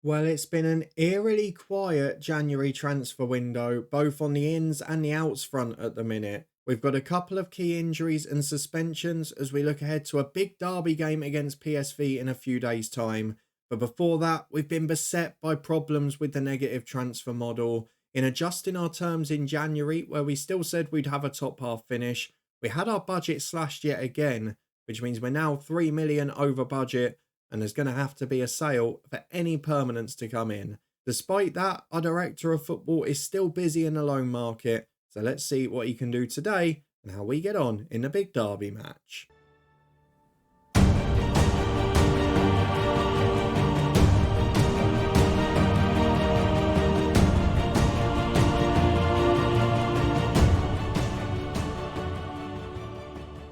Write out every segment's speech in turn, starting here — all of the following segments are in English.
Well, it's been an eerily quiet January transfer window, both on the ins and the outs front at the minute. We've got a couple of key injuries and suspensions as we look ahead to a big derby game against PSV in a few days' time. But before that, we've been beset by problems with the negative transfer model. In adjusting our terms in January, where we still said we'd have a top half finish, we had our budget slashed yet again, which means we're now 3 million over budget and there's going to have to be a sale for any permanents to come in. Despite that, our director of football is still busy in the loan market, so let's see what he can do today and how we get on in the big derby match.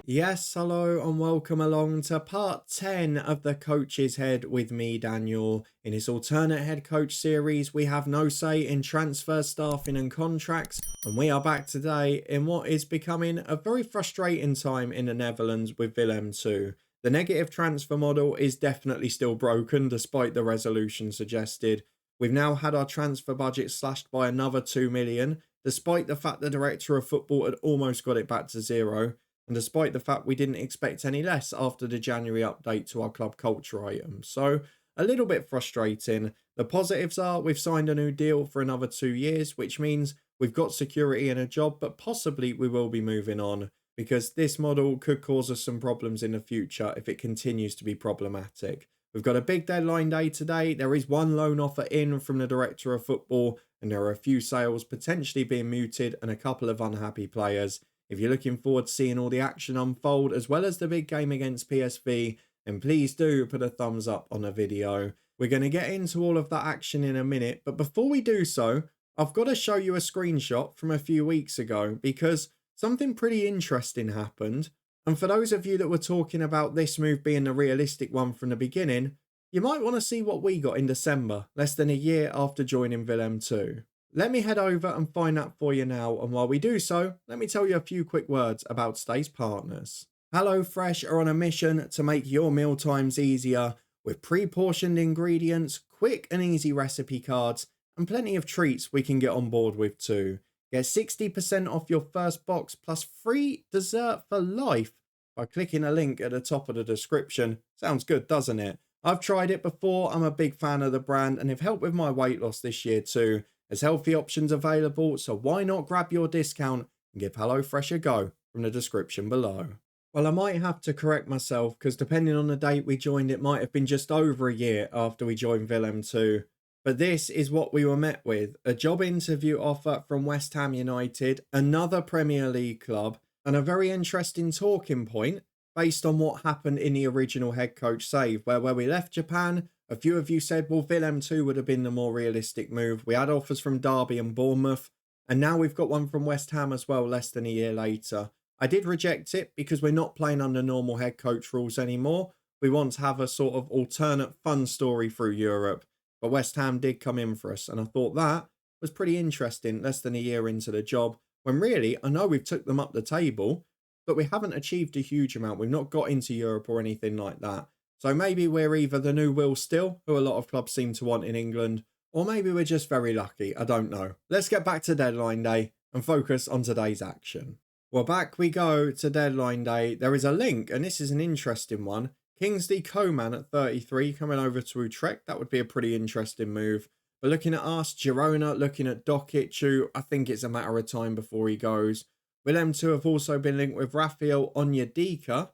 Yes, hello and welcome along to part 10 of the Coach's Head with me, Daniel. In this alternate head coach series, we have no say in transfer staffing and contracts, and we are back today in what is becoming a very frustrating time in the Netherlands with Willem II. The negative transfer model is definitely still broken despite the resolution suggested. We've now had our transfer budget slashed by another 2 million, despite the fact the director of football had almost got it back to zero. And despite the fact we didn't expect any less after the January update to our club culture items. So a little bit frustrating. The positives are we've signed a new deal for another 2 years, which means we've got security in a job, but possibly we will be moving on because this model could cause us some problems in the future if it continues to be problematic. We've got a big deadline day today. There is one loan offer in from the director of football, and there are a few sales potentially being mooted and a couple of unhappy players. If you're looking forward to seeing all the action unfold, as well as the big game against PSV, then please do put a thumbs up on the video. We're going to get into all of that action in a minute, but before we do so, I've got to show you a screenshot from a few weeks ago because something pretty interesting happened. And for those of you that were talking about this move being the realistic one from the beginning, you might want to see what we got in December, less than a year after joining Willem II. Let me head over and find that for you now, and while we do so, let me tell you a few quick words about today's partners. HelloFresh are on a mission to make your meal times easier with pre-portioned ingredients, quick and easy recipe cards, and plenty of treats we can get on board with too. Get 60% off your first box plus free dessert for life by clicking a link at the top of the description. Sounds good, doesn't it? I've tried it before, I'm a big fan of the brand, and have helped with my weight loss this year too. There's healthy options available, so why not grab your discount and give HelloFresh a go from the description below. Well, I might have to correct myself because depending on the date we joined, it might have been just over a year after we joined Willem II. But this is what we were met with: a job interview offer from West Ham United, another Premier League club, and a very interesting talking point based on what happened in the original head coach save, where we left Japan. A few of you said, well, Willem II would have been the more realistic move. We had offers from Derby and Bournemouth, and now we've got one from West Ham as well, less than a year later. I did reject it because we're not playing under normal head coach rules anymore. We want to have a sort of alternate fun story through Europe. But West Ham did come in for us, and I thought that was pretty interesting, less than a year into the job, when really, I know we've took them up the table, but we haven't achieved a huge amount. We've not got into Europe or anything like that. So maybe we're either the new Will Still, who a lot of clubs seem to want in England, or maybe we're just very lucky. I don't know. Let's get back to deadline day and focus on today's action. Well, back we go to deadline day. There is a link, and this is an interesting one. Kingsley Coman at 33 coming over to Utrecht. That would be a pretty interesting move. But looking at us, Girona, looking at Dokic, who I think it's a matter of time before he goes. Willem II have also been linked with Rafael Onyedika.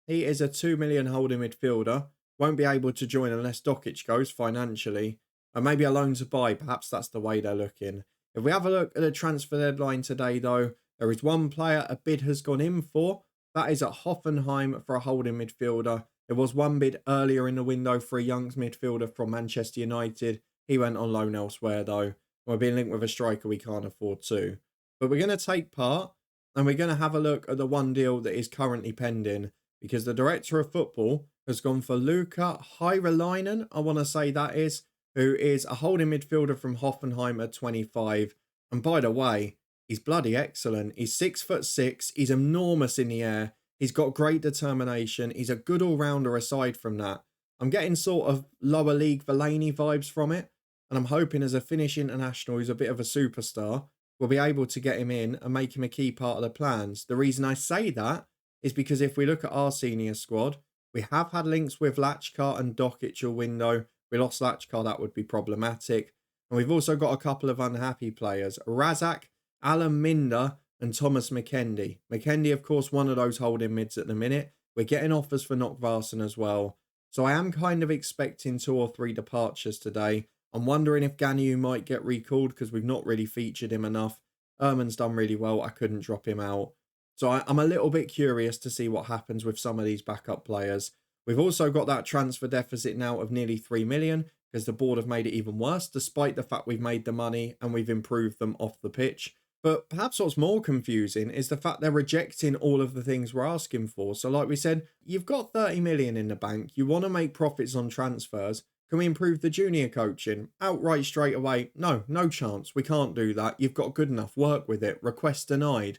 He is a 2 million holding midfielder. Won't be able to join unless Dokic goes financially. And maybe a loan to buy. Perhaps that's the way they're looking. If we have a look at the transfer deadline today, though, there is one player a bid has gone in for. That is at Hoffenheim for a holding midfielder. There was one bid earlier in the window for a young midfielder from Manchester United. He went on loan elsewhere, though. We're being linked with a striker we can't afford to. But we're going to take part, and we're going to have a look at the one deal that is currently pending, because the director of football has gone for Luca Hyräläinen, I want to say that is, who is a holding midfielder from Hoffenheim at 25. And by the way, he's bloody excellent. He's 6'6". He's enormous in the air. He's got great determination. He's a good all-rounder aside from that. I'm getting sort of lower league Fellaini vibes from it, and I'm hoping as a Finnish international who's a bit of a superstar, we'll be able to get him in and make him a key part of the plans. The reason I say that is because if we look at our senior squad, we have had links with Lachkar and Dokic all window. We lost Lachkar, that would be problematic. And we've also got a couple of unhappy players. Razak, Alan Minder and Thomas McKendy. McKendy, of course, one of those holding mids at the minute. We're getting offers for Nockvarson as well. So I am kind of expecting 2 or 3 departures today. I'm wondering if Ganyu might get recalled because we've not really featured him enough. Ehrman's done really well. I couldn't drop him out. So I'm a little bit curious to see what happens with some of these backup players. We've also got that transfer deficit now of nearly 3 million because the board have made it even worse, despite the fact we've made the money and we've improved them off the pitch. But perhaps what's more confusing is the fact they're rejecting all of the things we're asking for. So like we said, you've got 30 million in the bank. You want to make profits on transfers. Can we improve the junior coaching? Outright straight away, no chance. We can't do that. You've got good enough. Work with it. Request denied.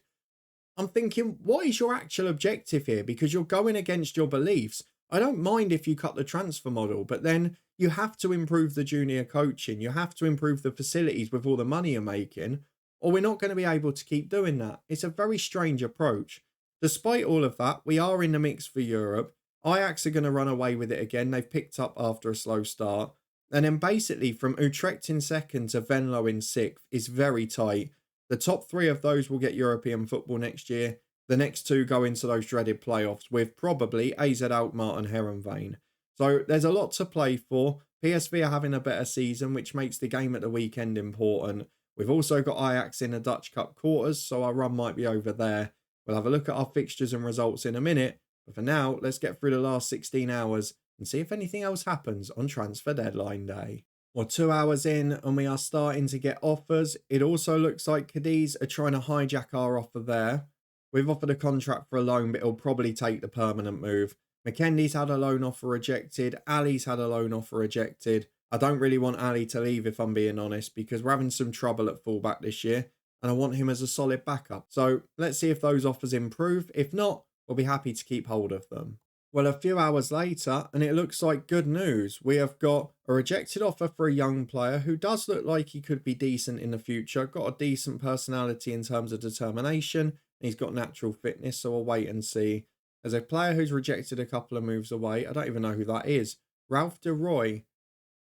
I'm thinking, what is your actual objective here? Because you're going against your beliefs. I don't mind if you cut the transfer model, but then you have to improve the junior coaching. You have to improve the facilities with all the money you're making, or we're not going to be able to keep doing that. It's a very strange approach. Despite all of that, we are in the mix for Europe. Ajax are going to run away with it again. They've picked up after a slow start. And then basically from Utrecht in second to Venlo in sixth is very tight. The top 3 of those will get European football next year. The next 2 go into those dreaded playoffs with probably AZ Alkmaar and Heerenveen. So there's a lot to play for. PSV are having a better season, which makes the game at the weekend important. We've also got Ajax in the Dutch Cup quarters, so our run might be over there. We'll have a look at our fixtures and results in a minute. But for now, let's get through the last 16 hours and see if anything else happens on transfer deadline day. We're 2 hours in and we are starting to get offers. It also looks like Cadiz are trying to hijack our offer there. We've offered a contract for a loan, but it'll probably take the permanent move. McKendy's had a loan offer rejected. Ali's had a loan offer rejected. I don't really want Ali to leave if I'm being honest, because we're having some trouble at fullback this year and I want him as a solid backup. So let's see if those offers improve. If not, we'll be happy to keep hold of them. Well, a few hours later, and it looks like good news. We have got a rejected offer for a young player who does look like he could be decent in the future. Got a decent personality in terms of determination. And he's got natural fitness, so we'll wait and see. There's a player who's rejected a couple of moves away. I don't even know who that is. Ralph de Roy.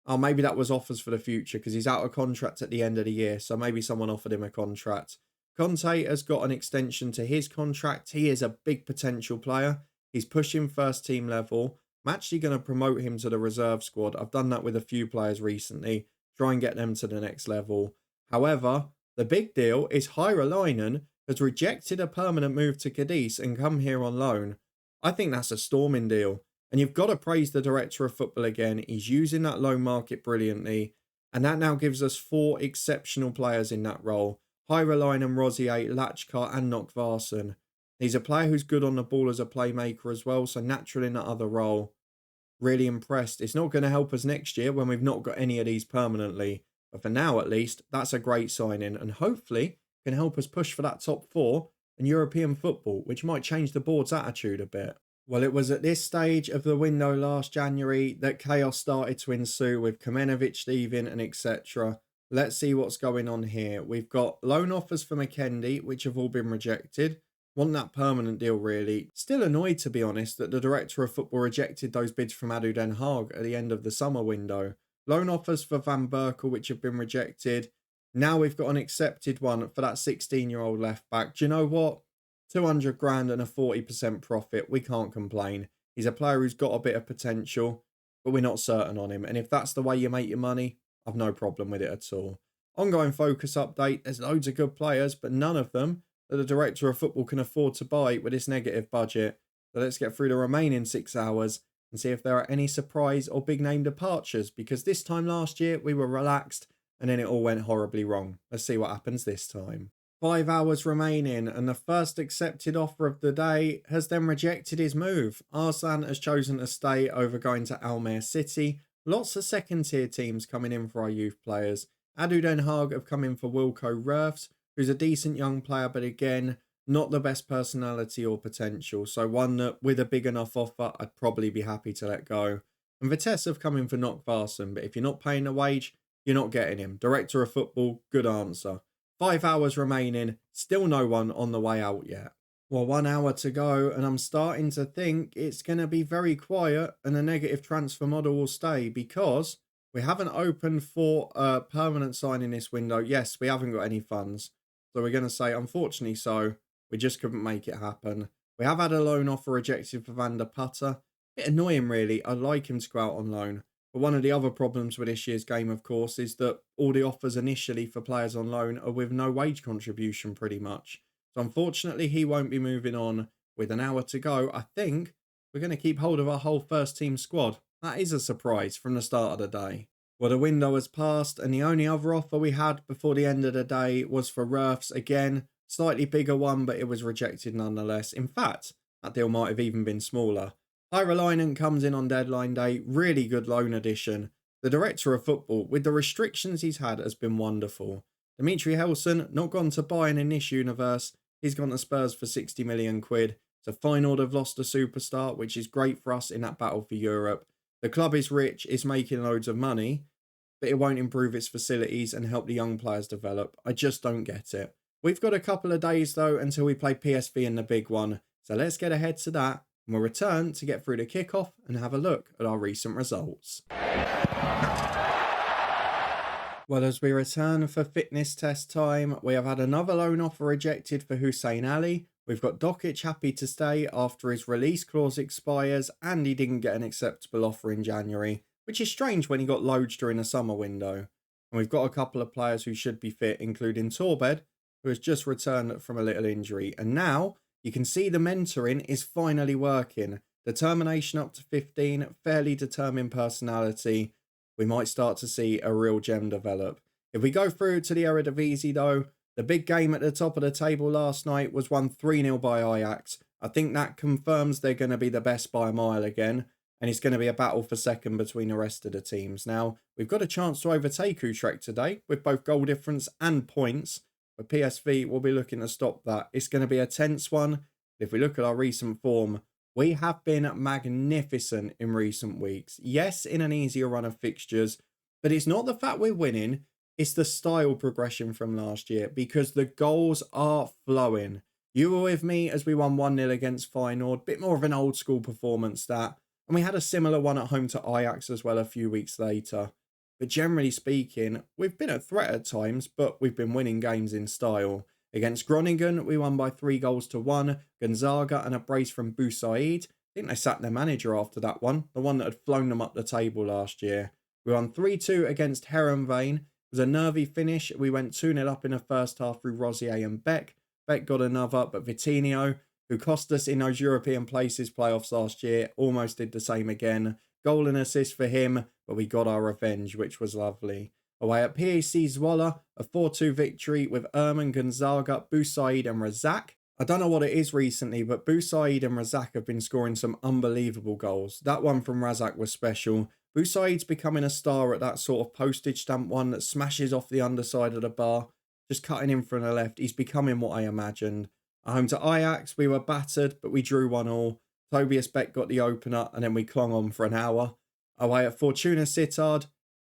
Oh, maybe that was offers for the future because he's out of contract at the end of the year. So maybe someone offered him a contract. Conte has got an extension to his contract. He is a big potential player. He's pushing first team level. I'm actually going to promote him to the reserve squad. I've done that with a few players recently. Try and get them to the next level. However, the big deal is Hyräläinen has rejected a permanent move to Cadiz and come here on loan. I think that's a storming deal. And you've got to praise the director of football again. He's using that loan market brilliantly. And that now gives us 4 exceptional players in that role. Hyräläinen, Rosier, Lachkar and Nockvarson. He's a player who's good on the ball as a playmaker as well, so natural in that other role. Really impressed. It's not going to help us next year when we've not got any of these permanently. But for now, at least, that's a great signing and hopefully can help us push for that top 4 in European football, which might change the board's attitude a bit. Well, it was at this stage of the window last January that chaos started to ensue with Kamenevic leaving and etc. Let's see what's going on here. We've got loan offers for McKendy, which have all been rejected. Want that permanent deal, really. Still annoyed, to be honest, that the director of football rejected those bids from ADO Den Haag at the end of the summer window. Loan offers for Van Berkel, which have been rejected. Now we've got an accepted one for that 16-year-old left back. Do you know what? 200 grand and a 40% profit. We can't complain. He's a player who's got a bit of potential, but we're not certain on him. And if that's the way you make your money, I've no problem with it at all. Ongoing focus update. There's loads of good players, but none of them that the director of football can afford to buy with this negative budget. So let's get through the remaining 6 hours and see if there are any surprise or big name departures, because this time last year we were relaxed and then it all went horribly wrong. Let's see what happens this time. 5 hours remaining and the first accepted offer of the day has then rejected his move. Arslan has chosen to stay over going to Almere City. Lots of second tier teams coming in for our youth players. ADO Den Haag have come in for Wilco Roefs, who's a decent young player, but again, not the best personality or potential. So one that with a big enough offer, I'd probably be happy to let go. And Vitesse have come in for Knock Varson, but if you're not paying the wage, you're not getting him. Director of football, good answer. 5 hours remaining, still no one on the way out yet. Well, 1 hour to go, and I'm starting to think it's going to be very quiet and a negative transfer model will stay because we haven't opened for a permanent sign in this window. Yes, we haven't got any funds. So we're going to say, unfortunately so, we just couldn't make it happen. We have had a loan offer rejected for Van der Putter. Bit annoying, really. I'd like him to go out on loan. But one of the other problems with this year's game, of course, is that all the offers initially for players on loan are with no wage contribution, pretty much. So unfortunately, he won't be moving on with an hour to go. I think we're going to keep hold of our whole first team squad. That is a surprise from the start of the day. Well, the window has passed, and the only other offer we had before the end of the day was for Roeths again. Slightly bigger one, but it was rejected nonetheless. In fact, that deal might have even been smaller. Hyraläinen comes in on deadline day. Really good loan addition. The director of football, with the restrictions he's had, has been wonderful. Dimitri Helson, not gone to Bayern in this universe. He's gone to Spurs for 60 million quid. It's a Feyenoord have lost a superstar, which is great for us in that battle for Europe. The club is rich, is making loads of money, but it won't improve its facilities and help the young players develop. I just don't get it. We've got a couple of days, though, until we play PSV in the big one. So let's get ahead to that, and we'll return to get through the kickoff and have a look at our recent results. Well, as we return for fitness test time, we have had another loan offer rejected for Hussein Ali. We've got Dokic happy to stay after his release clause expires and he didn't get an acceptable offer in January, which is strange when he got loads during the summer window. And we've got a couple of players who should be fit, including Torbed, who has just returned from a little injury. And now you can see the mentoring is finally working. Determination up to 15, fairly determined personality. We might start to see a real gem develop. If we go through to the Eredivisie though, the big game at the top of the table last night was won 3-0 by Ajax. I think that confirms they're going to be the best by a mile again, and it's going to be a battle for second between the rest of the teams. Now, we've got a chance to overtake Utrecht today with both goal difference and points, but PSV will be looking to stop that. It's going to be a tense one. If we look at our recent form, we have been magnificent in recent weeks. Yes, in an easier run of fixtures, but it's not the fact we're winning, it's the style progression from last year because the goals are flowing. You were with me as we won 1-0 against Feyenoord, bit more of an old school performance that, and we had a similar one at home to Ajax as well a few weeks later. But generally speaking, we've been a threat at times, but we've been winning games in style. Against Groningen, we won by 3-1. Gonzaga and a brace from Boussaïd. I think they sacked their manager after that one, the one that had flown them up the table last year. We won 3-2 against Herenveen. It was a nervy finish. We went 2-0 up in the first half through Rosier and Beck. Beck got another, but Vitinho, who cost us in those European places playoffs last year, almost did the same again. Goal and assist for him, but we got our revenge, which was lovely. Away at PAC Zwolle, a 4-2 victory with Erman, Gonzaga, Boussaïd and Razak. I don't know what it is recently, but Boussaïd and Razak have been scoring some unbelievable goals. That one from Razak was special. Boussaïd's becoming a star at that sort of postage stamp one that smashes off the underside of the bar, just cutting in from the left. He's becoming what I imagined. At home to Ajax, we were battered, but we drew 1-1. Tobias Beck got the opener, and then we clung on for an hour. Away at Fortuna Sittard,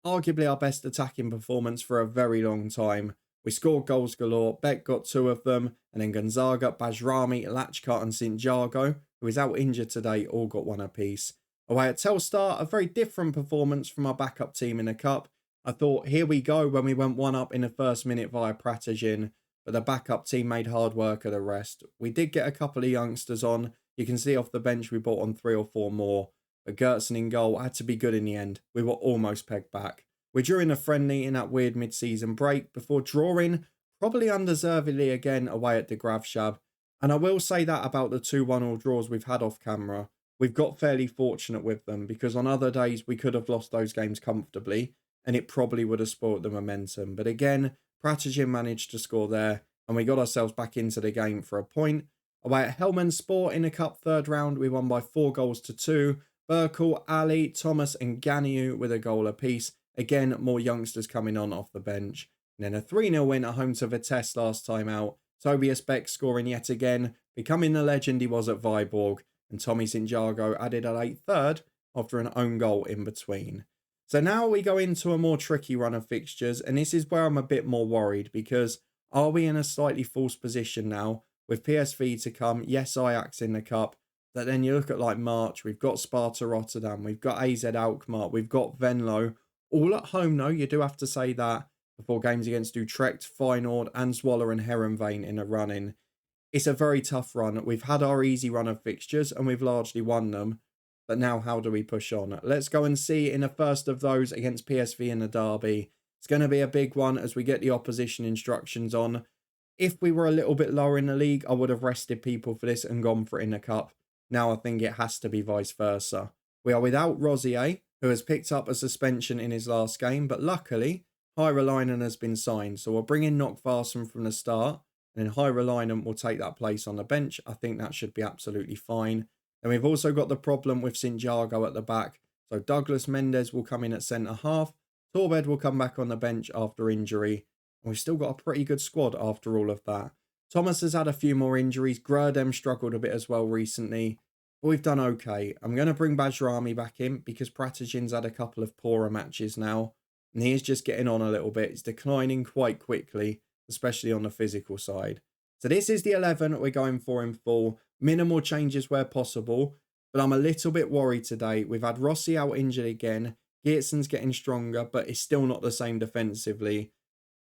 arguably our best attacking performance for a very long time. We scored goals galore. Beck got 2 of them, and then Gonzaga, Bajrami, Lachka and St. Jago, who is out injured today, all got 1 apiece. Away at Telstar, a very different performance from our backup team in the cup. I thought, here we go when we went 1-up in the first minute via Pratajin, but the backup team made hard work of the rest. We did get a couple of youngsters on. You can see off the bench we brought on 3 or 4 more. But Gertsen in goal had to be good in the end. We were almost pegged back. We drew in a friendly in that weird mid-season break before drawing, probably undeservedly again, away at De Graafschap. And I will say that about the 2-1 draws we've had off camera. We've got fairly fortunate with them because on other days we could have lost those games comfortably and it probably would have spoilt the momentum. But again, Pratajin managed to score there and we got ourselves back into the game for a point. Away at Helmand Sport in the cup third round, we won by 4-2. Burkle, Ali, Thomas and Ganiu with a goal apiece. Again, more youngsters coming on off the bench. And then a 3-0 win at home to Vitesse last time out. Tobias Beck scoring yet again, becoming the legend he was at Viborg. And Tommy St. Jago added a late third after an own goal in between. So now we go into a more tricky run of fixtures, and this is where I'm a bit more worried, because are we in a slightly false position now with PSV to come? Yes, Ajax in the cup, but then you look at like March, we've got Sparta Rotterdam, we've got AZ Alkmaar, we've got Venlo, all at home though, you do have to say that, before games against Utrecht, Feyenoord and Zwolle and Heerenveen in a run-in. It's a very tough run. We've had our easy run of fixtures and we've largely won them. But now how do we push on? Let's go and see in the first of those against PSV in the derby. It's going to be a big one as we get the opposition instructions on. If we were a little bit lower in the league, I would have rested people for this and gone for it in the cup. Now I think it has to be vice versa. We are without Rosier, who has picked up a suspension in his last game, but luckily, Hyräläinen has been signed. So we'll bring in Nockvarsson from the start, and then Hyräläinen will take that place on the bench. I think that should be absolutely fine. And we've also got the problem with Santiago at the back. So Douglas Mendes will come in at centre-half. Torbed will come back on the bench after injury. And we've still got a pretty good squad after all of that. Thomas has had a few more injuries. Grerdem struggled a bit as well recently. But we've done okay. I'm going to bring Bajrami back in because Pratigin's had a couple of poorer matches now. And he is just getting on a little bit. He's declining quite quickly, especially on the physical side. So this is the 11 we're going for in full. Minimal changes where possible, but I'm a little bit worried today. We've had Rossi out injured again. Geertsen's getting stronger, but it's still not the same defensively.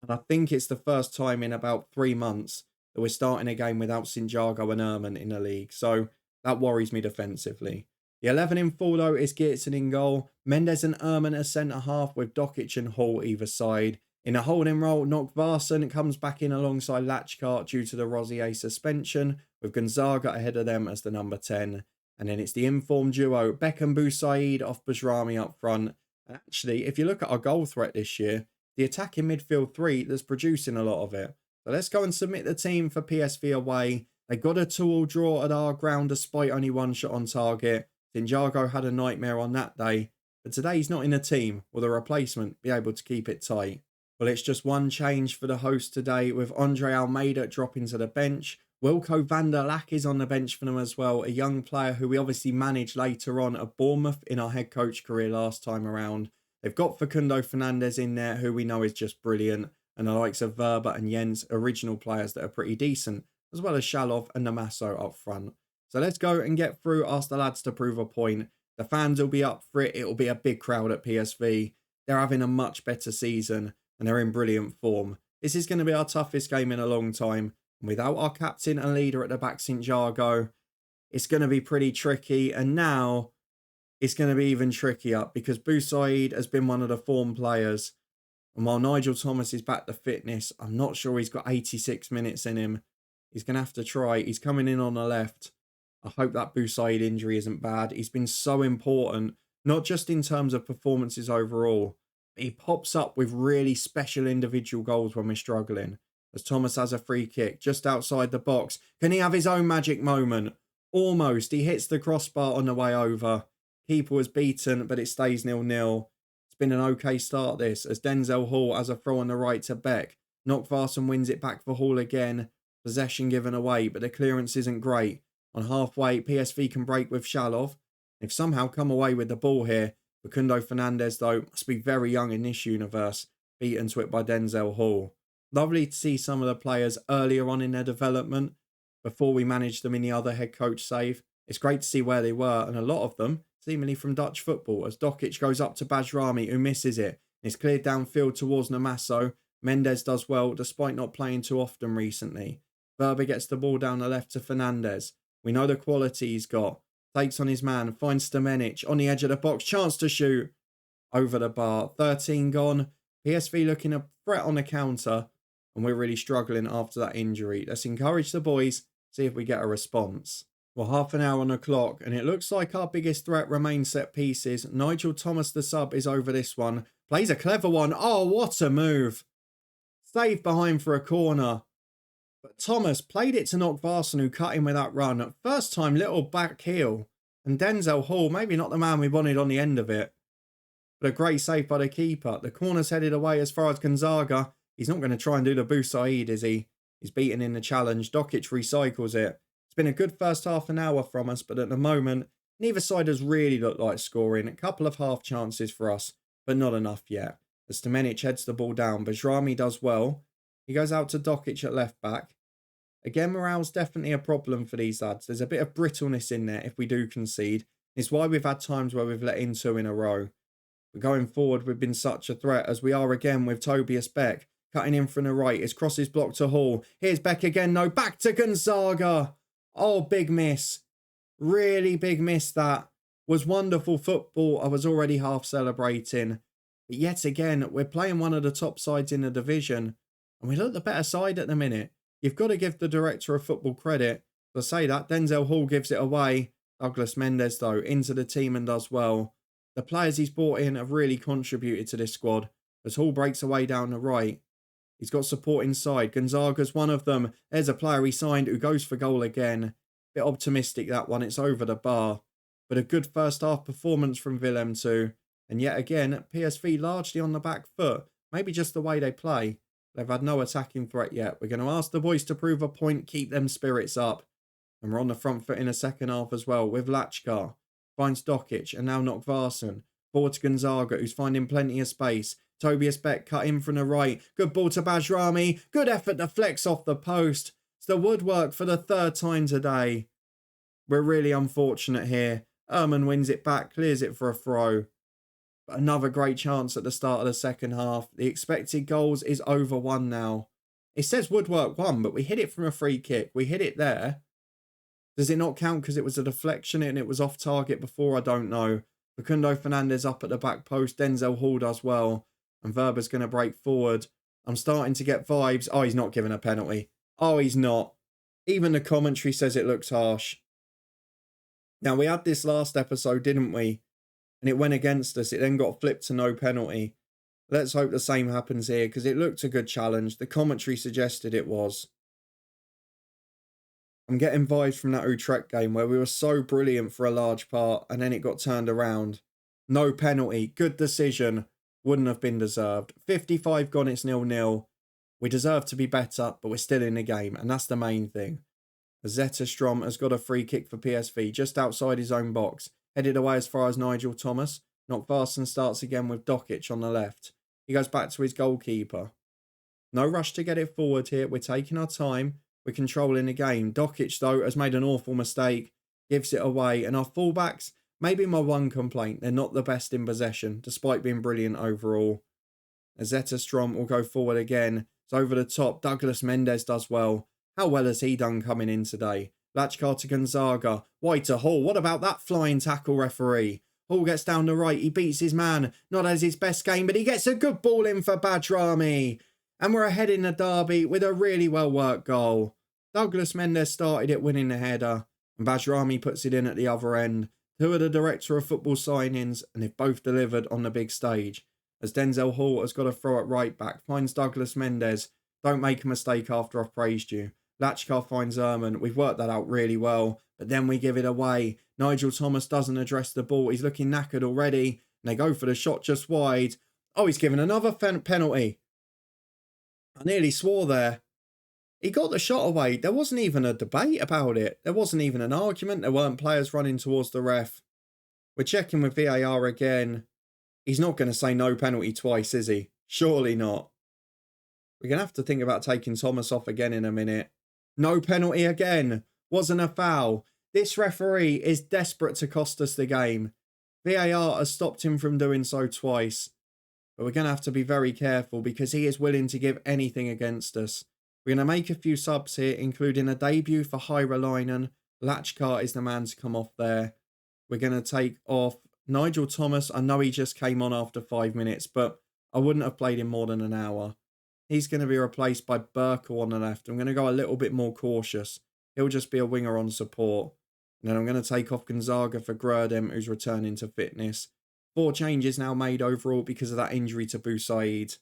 And I think it's the first time in about 3 months that we're starting a game without Santiago and Erman in the league. So that worries me defensively. The 11 in full, though, is Geertsen in goal. Mendes and Erman as centre-half with Dokic and Hall either side. In a holding role, Nockvarsson comes back in alongside Lachkart due to the Rosier suspension, with Gonzaga ahead of them as the number 10. And then it's the informed duo, Beckham Boussaid off Bajrami up front. And actually, if you look at our goal threat this year, the attacking midfield three that's producing a lot of it. So let's go and submit the team for PSV away. They got a 2-2 draw at our ground despite only one shot on target. Santiago had a nightmare on that day, but today he's not in a team. Will the replacement be able to keep it tight? Well, it's just one change for the host today, with Andre Almeida dropping to the bench. Wilco van der Lack is on the bench for them as well, a young player who we obviously managed later on at Bournemouth in our head coach career last time around. They've got Facundo Fernandez in there, who we know is just brilliant, and the likes of Verba and Jens, original players that are pretty decent, as well as Shalov and Namaso up front. So let's go and get through, ask the lads to prove a point. The fans will be up for it. It'll be a big crowd at PSV. They're having a much better season, and they're in brilliant form. This is going to be our toughest game in a long time. And without our captain and leader at the back, Santiago, it's going to be pretty tricky. And now it's going to be even trickier because Boussaid has been one of the form players. And while Nigel Thomas is back to fitness, I'm not sure he's got 86 minutes in him. He's going to have to try. He's coming in on the left. I hope that Boussaid injury isn't bad. He's been so important, not just in terms of performances overall. He pops up with really special individual goals when we're struggling. As Thomas has a free kick just outside the box. Can he have his own magic moment? Almost. He hits the crossbar on the way over. Keeper was beaten, but it stays 0-0. It's been an okay start this, as Denzel Hall has a throw on the right to Beck. Nockvarsson wins it back for Hall again. Possession given away, but the clearance isn't great. On halfway, PSV can break with Shalov. They've somehow come away with the ball here. Facundo Fernandez, though, must be very young in this universe, beaten to it by Denzel Hall. Lovely to see some of the players earlier on in their development, before we managed them in the other head coach save. It's great to see where they were, and a lot of them seemingly from Dutch football, as Dokic goes up to Bajrami, who misses it. It's cleared downfield towards Namaso. Mendes does well, despite not playing too often recently. Verba gets the ball down the left to Fernandez. We know the quality he's got. Takes on his man, finds Stamenic on the edge of the box, chance to shoot. Over the bar, 13 gone. PSV looking a threat on the counter, and we're really struggling after that injury. Let's encourage the boys, see if we get a response. Well, half an hour on the clock, and it looks like our biggest threat remains set pieces. Nigel Thomas, the sub, is over this one. Plays a clever one. Oh, what a move. Save behind for a corner. But Thomas played it to Nockvarsson, who cut him with that run. First time, little back heel. And Denzel Hall, maybe not the man we wanted on the end of it. But a great save by the keeper. The corner's headed away as far as Gonzaga. He's not going to try and do the Boussaid, is he? He's beaten in the challenge. Dokic recycles it. It's been a good first half an hour from us, but at the moment, Neither side has really looked like scoring. A couple of half chances for us, but not enough yet. As Stamenic heads the ball down, Bajrami does well. He goes out to Dokic at left back. Again, morale's definitely a problem for these lads. There's a bit of brittleness in there if we do concede. It's why we've had times where we've let in 2 in a row. But going forward, we've been such a threat, as we are again with Tobias Beck. Cutting in from the right. His cross is blocked to Hall. Here's Beck again. No, back to Gonzaga. Oh, big miss. Really big miss that. Was wonderful football. I was already half celebrating. But yet again, we're playing one of the top sides in the division. And we look the better side at the minute. You've got to give the director of football credit. To say that, Denzel Hall gives it away. Douglas Mendes, though, into the team and does well. The players he's brought in have really contributed to this squad, as Hall breaks away down the right. He's got support inside. Gonzaga's one of them. There's a player he signed who goes for goal again. Bit optimistic, that one. It's over the bar. But a good first half performance from Willem II. And yet again, PSV largely on the back foot. Maybe just the way they play. They've had no attacking threat yet. We're going to ask the boys to prove a point, keep them spirits up. And we're on the front foot in the second half as well with Lachkar. Finds Dokic and now Nokvarson. Forward to Gonzaga, who's finding plenty of space. Tobias Beck cut in from the right. Good ball to Bajrami. Good effort to flex off the post. It's the woodwork for the 3rd time today. We're really unfortunate here. Ehrman wins it back, clears it for a throw. But another great chance at the start of the second half. The expected goals is over 1 now. It says woodwork 1, but we hit it from a free kick. We hit it there. Does it not count because it was a deflection and it was off target before? I don't know. Facundo Fernandez up at the back post. Denzel Hall does well. And Verber's going to break forward. I'm starting to get vibes. Oh, he's not given a penalty. Oh, he's not. Even the commentary says it looks harsh. Now, we had this last episode, didn't we? And it went against us. It then got flipped to no penalty. Let's hope the same happens here because it looked a good challenge. The commentary suggested it was. I'm getting vibes from that Utrecht game where we were so brilliant for a large part and then it got turned around. No penalty. Good decision. Wouldn't have been deserved. 55 gone, it's 0-0. We deserve to be better, but we're still in the game, and that's the main thing. Zetterstrom has got a free kick for PSV just outside his own box. Headed away as far as Nigel Thomas. Nokvarson starts again with Dokic on the left. He goes back to his goalkeeper. No rush to get it forward here. We're taking our time. We're controlling the game. Dokic, though, has made an awful mistake. Gives it away. And our fullbacks, maybe my one complaint, they're not the best in possession, despite being brilliant overall. Zetterstrom will go forward again. It's over the top. Douglas Mendes does well. How well has he done coming in today? Lachkar to Gonzaga. Wide to Hall. What about that flying tackle, referee? Hall gets down the right. He beats his man. Not as his best game, but he gets a good ball in for Bajrami. And we're ahead in the derby with a really well-worked goal. Douglas Mendes started it winning the header. And Bajrami puts it in at the other end. Two are the director of football signings, and they've both delivered on the big stage. As Denzel Hall has got a throw at right back. Finds Douglas Mendes. Don't make a mistake after I've praised you. Lachkar finds Ehrman. We've worked that out really well. But then we give it away. Nigel Thomas doesn't address the ball. He's looking knackered already. And they go for the shot just wide. Oh, he's given another penalty. I nearly swore there. He got the shot away. There wasn't even a debate about it. There wasn't even an argument. There weren't players running towards the ref. We're checking with VAR again. He's not going to say no penalty twice, is he? Surely not. We're going to have to think about taking Thomas off again in a minute. No penalty again. Wasn't a foul. This referee is desperate to cost us the game. VAR has stopped him from doing so twice. But we're going to have to be very careful because he is willing to give anything against us. We're going to make a few subs here, including a debut for Hyra. Lachkar is the man to come off there. We're going to take off Nigel Thomas. I know he just came on after 5 minutes, but I wouldn't have played him more than an hour. He's going to be replaced by Burkle on the left. I'm going to go a little bit more cautious. He'll just be a winger on support. And then I'm going to take off Gonzaga for Grerdem, who's returning to fitness. 4 changes now made overall because of that injury to Boussaid.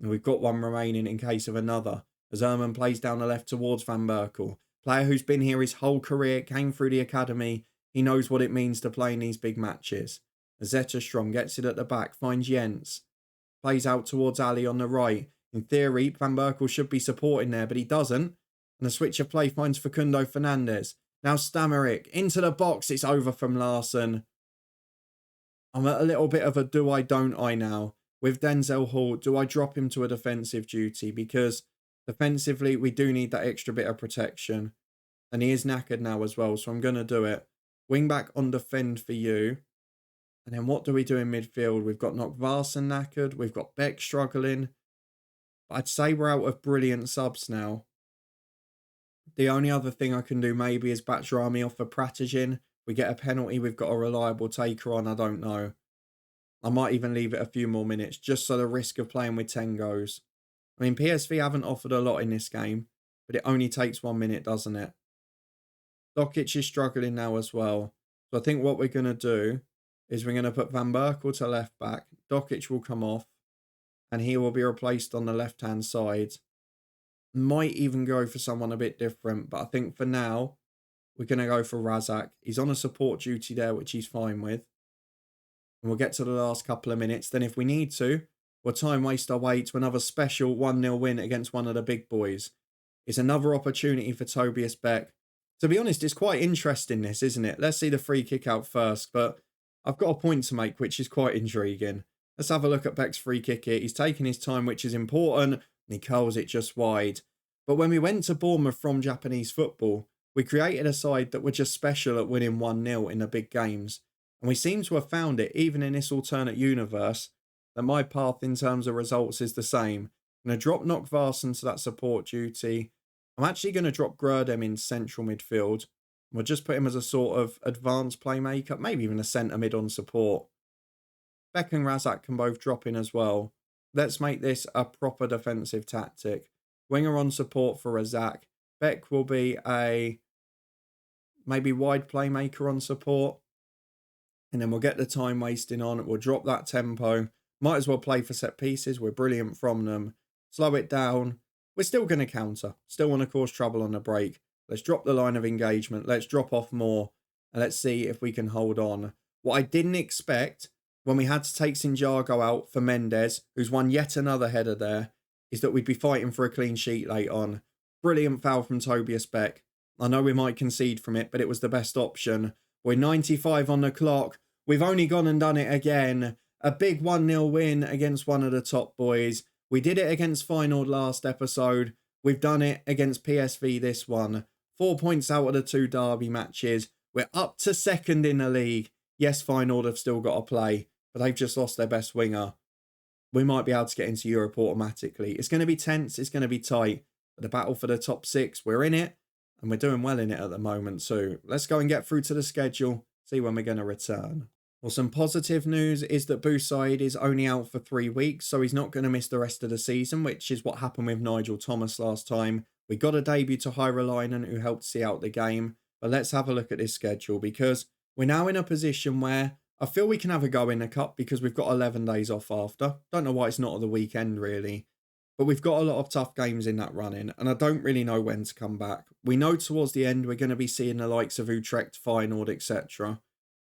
And we've got one remaining in case of another. As Ehrman plays down the left towards Van Berkel. Player who's been here his whole career, came through the academy. He knows what it means to play in these big matches. As Zetterstrom gets it at the back, finds Jens. Plays out towards Ali on the right. In theory, Van Berkel should be supporting there, but he doesn't. And the switch of play finds Facundo Fernandez. Now Stammerik into the box. It's over from Larson. I'm at a little bit of a do I, don't I now. With Denzel Hall, do I drop him to a defensive duty? Because defensively, we do need that extra bit of protection. And he is knackered now as well, so I'm going to do it. Wing back on defend for you. And then what do we do in midfield? We've got Nokvarsen knackered. We've got Beck struggling. But I'd say we're out of brilliant subs now. The only other thing I can do maybe is Batshrami off for Pratigin. We get a penalty. We've got a reliable taker on. I don't know. I might even leave it a few more minutes just so the risk of playing with 10 goes. I mean, PSV haven't offered a lot in this game, but it only takes 1 minute, doesn't it? Dokic is struggling now as well. So I think what we're going to do is we're going to put Van Berkel to left back. Dokic will come off and he will be replaced on the left-hand side. Might even go for someone a bit different, but I think for now, we're going to go for Razak. He's on a support duty there, which he's fine with. And we'll get to the last couple of minutes. Then if we need to, we'll time waste our way to another special 1-0 win against one of the big boys. It's another opportunity for Tobias Beck. To be honest, it's quite interesting this, isn't it? Let's see the free kick out first, but I've got a point to make, which is quite intriguing. Let's have a look at Beck's free kick here. He's taking his time, which is important, and he curls it just wide. But when we went to Bournemouth from Japanese football, we created a side that were just special at winning 1-0 in the big games. And we seem to have found it, even in this alternate universe, that my path in terms of results is the same. I'm going to drop Nokvarsen to that support duty. I'm actually going to drop Grerdem in central midfield. We'll just put him as a sort of advanced playmaker, maybe even a centre mid on support. Beck and Razak can both drop in as well. Let's make this a proper defensive tactic. Winger on support for Razak. Beck will be a maybe wide playmaker on support. And then we'll get the time wasting on. We'll drop that tempo. Might as well play for set pieces. We're brilliant from them. Slow it down. We're still going to counter. Still want to cause trouble on the break. Let's drop the line of engagement. Let's drop off more. And let's see if we can hold on. What I didn't expect when we had to take Sinjago out for Mendes, who's won yet another header there, is that we'd be fighting for a clean sheet late on. Brilliant foul from Tobias Beck. I know we might concede from it, but it was the best option. We're 95 on the clock. We've only gone and done it again. A big 1-0 win against one of the top boys. We did it against Feyenoord last episode. We've done it against PSV this one. 4 points out of the 2 derby matches. We're up to second in the league. Yes, Feyenoord have still got to play, but they've just lost their best winger. We might be able to get into Europe automatically. It's going to be tense. It's going to be tight. But the battle for the top 6, we're in it. And we're doing well in it at the moment too. Let's go and get through to the schedule. See when we're going to return. Well, some positive news is that Boussaid is only out for 3 weeks. So he's not going to miss the rest of the season, which is what happened with Nigel Thomas last time. We got a debut to Hyraläinen who helped see out the game. But let's have a look at this schedule because we're now in a position where I feel we can have a go in the cup because we've got 11 days off after. Don't know why it's not at the weekend really. But we've got a lot of tough games in that run-in, and I don't really know when to come back. We know towards the end we're going to be seeing the likes of Utrecht, Feyenoord, etc.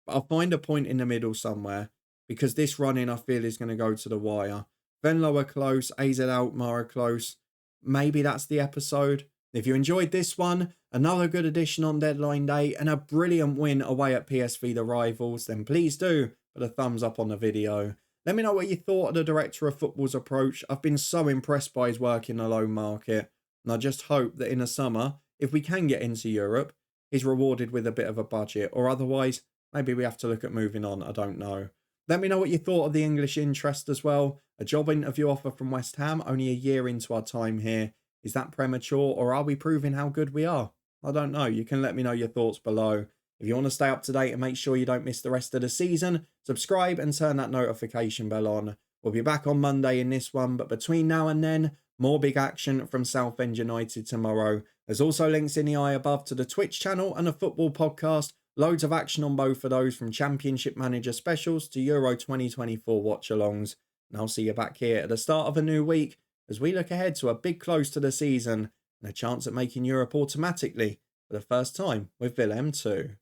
But I'll find a point in the middle somewhere, because this run-in I feel is going to go to the wire. Venlo are close, AZ Alkmaar are close. Maybe that's the episode. If you enjoyed this one, another good edition on deadline day, and a brilliant win away at PSV the rivals, then please do put a thumbs up on the video. Let me know what you thought of the Director of Football's approach. I've been so impressed by his work in the loan market. And I just hope that in the summer, if we can get into Europe, he's rewarded with a bit of a budget. Or otherwise, maybe we have to look at moving on. I don't know. Let me know what you thought of the English interest as well. A job interview offer from West Ham, only a year into our time here. Is that premature or are we proving how good we are? I don't know. You can let me know your thoughts below. If you want to stay up to date and make sure you don't miss the rest of the season, subscribe and turn that notification bell on. We'll be back on Monday in this one, but between now and then, more big action from Southend United tomorrow. There's also links in the eye above to the Twitch channel and the football podcast. Loads of action on both of those, from Championship Manager specials to Euro 2024 watch-alongs. And I'll see you back here at the start of a new week as we look ahead to a big close to the season and a chance at making Europe automatically for the first time with Willem II.